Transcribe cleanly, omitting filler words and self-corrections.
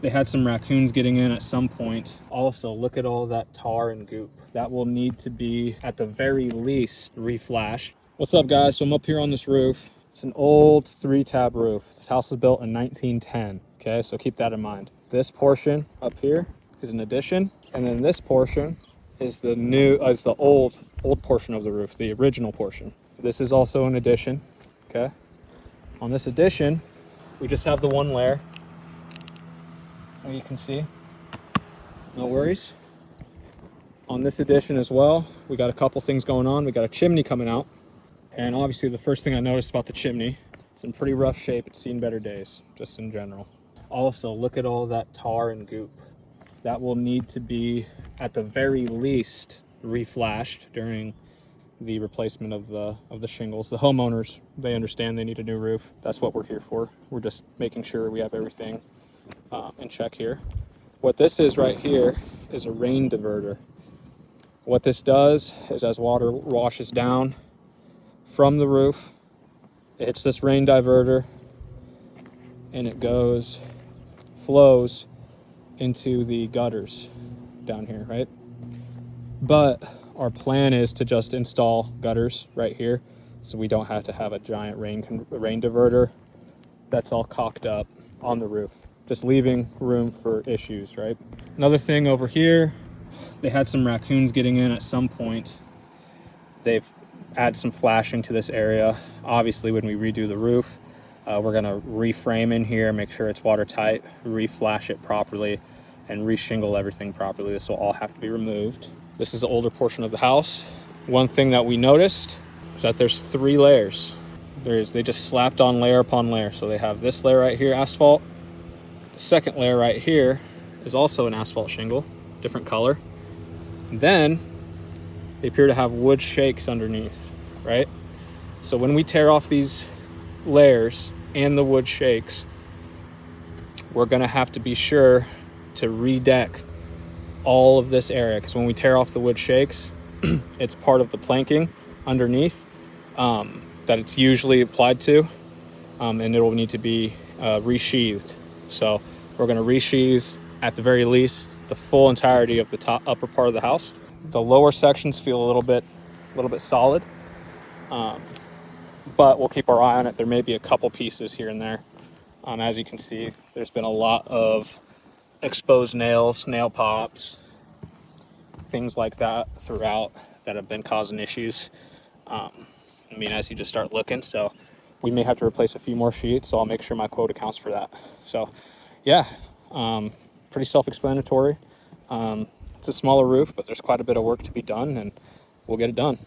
They had some raccoons getting in at some point. Also, look at all that tar and goop. That will need to be, at the very least, reflashed. What's up, guys? So I'm up here on this roof. It's an old 3-tab roof. This house was built in 1910, okay? So keep that in mind. This portion up here is an addition, and then this portion is the old portion of the roof, the original portion. This is also an addition, okay? On this addition, we just have the one layer. You can see, no worries. On this addition as well, we got a couple things going on. We got a chimney coming out, and obviously the first thing I noticed about the chimney, it's in pretty rough shape. It's seen better days, just in general. Also, look at all that tar and goop. That will need to be, at the very least, reflashed during the replacement of the shingles. The homeowners, they understand they need a new roof. That's what we're here for. We're just making sure we have everything in check here. What this is right here is a rain diverter. What this does is, as water washes down from the roof, it hits this rain diverter and it flows into the gutters down here, right? But our plan is to just install gutters right here, so we don't have to have a giant rain diverter that's all caulked up on the roof, just leaving room for issues, right? Another thing over here, they had some raccoons getting in at some point. They've added some flashing to this area. Obviously, when we redo the roof, we're gonna reframe in here, make sure it's watertight, reflash it properly, and reshingle everything properly. This will all have to be removed. This is the older portion of the house. One thing that we noticed is that there's 3 layers. They just slapped on layer upon layer. So they have this layer right here, asphalt. The second layer right here is also an asphalt shingle, different color. And then they appear to have wood shakes underneath, right? So when we tear off these layers and the wood shakes, we're gonna have to be sure to redeck all of this area, because when we tear off the wood shakes, it's part of the planking underneath that it's usually applied to, and it will need to be resheathed. So we're going to resheathe, at the very least, the full entirety of the upper part of the house. The lower sections feel a little bit solid, but we'll keep our eye on it. There may be a couple pieces here and there. As you can see, there's been a lot of exposed nails, nail pops, things like that throughout that have been causing issues. I mean, as you just start looking, so we may have to replace a few more sheets, so I'll make sure my quote accounts for that. So yeah, pretty self-explanatory. It's a smaller roof, but there's quite a bit of work to be done, and we'll get it done.